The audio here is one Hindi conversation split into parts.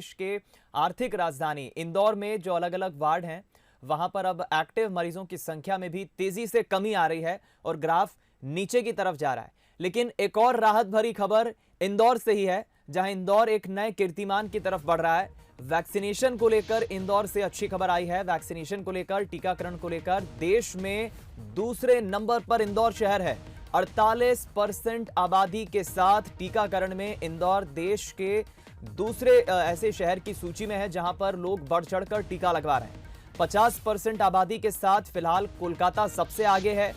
देश के आर्थिक राजधानी इंदौर में जो अलग अलग वार्ड हैं वहां पर अब एक्टिव मरीजों की संख्या में भी तेजी से कमी आ रही है और ग्राफ नीचे की तरफ जा रहा है। लेकिन एक और राहत भरी खबर इंदौर से ही है, जहां इंदौर एक नए कीर्तिमान की तरफ बढ़ रहा है। वैक्सीनेशन को लेकर इंदौर से अच्छी खबर आई है। वैक्सीनेशन को लेकर, टीकाकरण को लेकर देश में दूसरे नंबर पर इंदौर शहर है। 48% आबादी के साथ टीकाकरण में इंदौर देश के दूसरे ऐसे शहर की सूची में है जहां पर लोग बढ़ चढ़कर टीका लगवा रहे हैं। 50% आबादी के साथ फिलहाल कोलकाता सबसे आगे है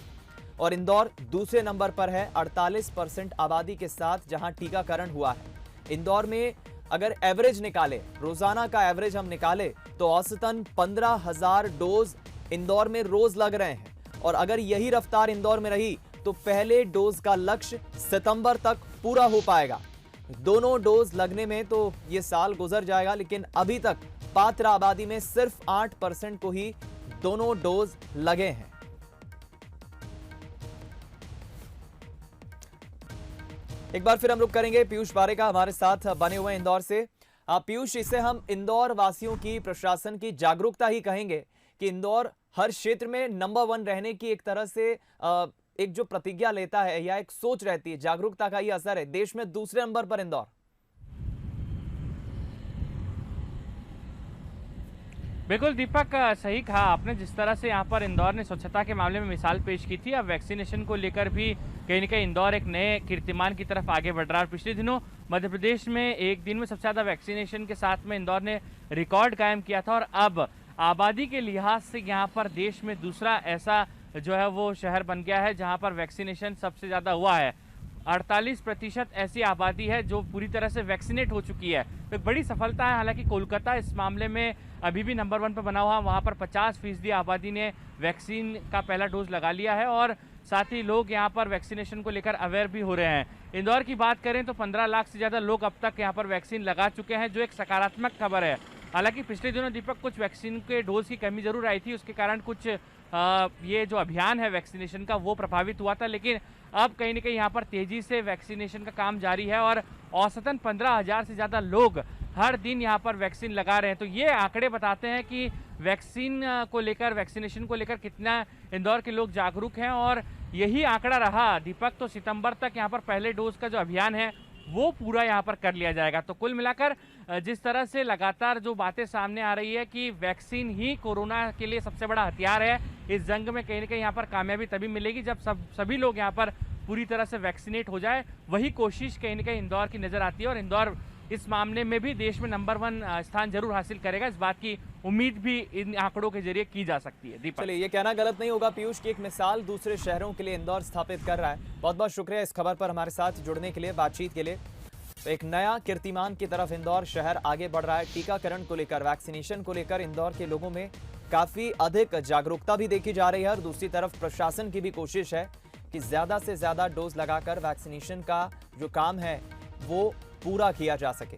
और इंदौर दूसरे नंबर पर है 48% आबादी के साथ जहां टीकाकरण हुआ है। इंदौर में अगर एवरेज निकाले, रोजाना का एवरेज हम निकाले तो औसतन 15,000 डोज इंदौर में रोज लग रहे हैं और अगर यही रफ्तार इंदौर में रही तो पहले डोज का लक्ष्य सितंबर तक पूरा हो पाएगा। दोनों डोज लगने में तो ये साल गुजर जाएगा, लेकिन अभी तक पात्र आबादी में सिर्फ 8% को ही दोनों डोज लगे हैं। एक बार फिर हम रुक करेंगे, पीयूष पारेखा हमारे साथ बने हुए इंदौर से। पीयूष, इसे हम इंदौर वासियों की, प्रशासन की जागरूकता ही कहेंगे कि इंदौर हर क्षेत्र में नंबर 1 रहने की एक तरह से एक जो प्रतिज्ञा लेता है या एक सोच रहती है, जागरूकता का ही असर है। देश में दूसरे नंबर पर इंदौर। बिल्कुल दीपक, सही कहा आपने। जिस तरह से यहाँ पर इंदौर ने स्वच्छता के मामले में मिसाल पेश की थी, अब वैक्सीनेशन को लेकर भी कहीं न कहीं इंदौर एक नए कीर्तिमान की तरफ आगे बढ़ रहा है। पिछले दिनों मध्य प्रदेश में एक दिन में सबसे ज़्यादा वैक्सीनेशन के साथ में इंदौर ने रिकॉर्ड कायम किया था और अब आबादी के लिहाज से यहाँ पर देश में दूसरा ऐसा जो है वो शहर बन गया है जहाँ पर वैक्सीनेशन सबसे ज़्यादा हुआ है। 48% ऐसी आबादी है जो पूरी तरह से वैक्सीनेट हो चुकी है। तो एक बड़ी सफलता है। हालांकि कोलकाता इस मामले में अभी भी नंबर 1 पर बना हुआ, वहाँ पर 50% आबादी ने वैक्सीन का पहला डोज लगा लिया है और साथ ही लोग यहाँ पर वैक्सीनेशन को लेकर अवेयर भी हो रहे हैं। इंदौर की बात करें तो 15 लाख से ज़्यादा लोग अब तक यहाँ पर वैक्सीन लगा चुके हैं, जो एक सकारात्मक खबर है। हालांकि पिछले दिनों दीपक कुछ वैक्सीन के डोज की कमी जरूर आई थी, उसके कारण कुछ ये जो अभियान है वैक्सीनेशन का वो प्रभावित हुआ था, लेकिन अब कहीं न कहीं यहाँ पर तेजी से वैक्सीनेशन का काम जारी है और औसतन 15,000 से ज़्यादा लोग हर दिन यहाँ पर वैक्सीन लगा रहे हैं। तो ये आंकड़े बताते हैं कि वैक्सीन को लेकर, वैक्सीनेशन को लेकर कितना इंदौर के लोग जागरूक हैं और यही आंकड़ा रहा दीपक तो सितंबर तक यहाँ पर पहले डोज का जो अभियान है वो पूरा यहाँ पर कर लिया जाएगा। तो कुल मिलाकर जिस तरह से लगातार जो बातें सामने आ रही है कि वैक्सीन ही कोरोना के लिए सबसे बड़ा हथियार है, इस जंग में कहीं न कहीं यहाँ पर कामयाबी तभी मिलेगी जब सभी लोग यहाँ पर पूरी तरह से वैक्सीनेट हो जाए। वही कोशिश कहीं न कहीं इंदौर की नजर आती है और इंदौर इस मामले में भी देश में नंबर 1 स्थान जरूर हासिल करेगा। इस बात की उम्मीद भी इन आंकड़ों के जरिए की जा सकती है। दीपक, चलिए, ये कहना गलत नहीं होगा पीयूष की एक मिसाल दूसरे शहरों के लिए इंदौर स्थापित कर रहा है। बहुत बहुत शुक्रिया इस खबर पर हमारे साथ जुड़ने के लिए, बातचीत के लिए। तो एक नया कीर्तिमान की तरफ इंदौर शहर आगे बढ़ रहा है। टीकाकरण को लेकर, वैक्सीनेशन को लेकर इंदौर के लोगों में काफी अधिक जागरूकता भी देखी जा रही है और दूसरी तरफ प्रशासन की भी कोशिश है कि ज्यादा से ज्यादा डोज लगाकर वैक्सीनेशन का जो काम है वो पूरा किया जा सके।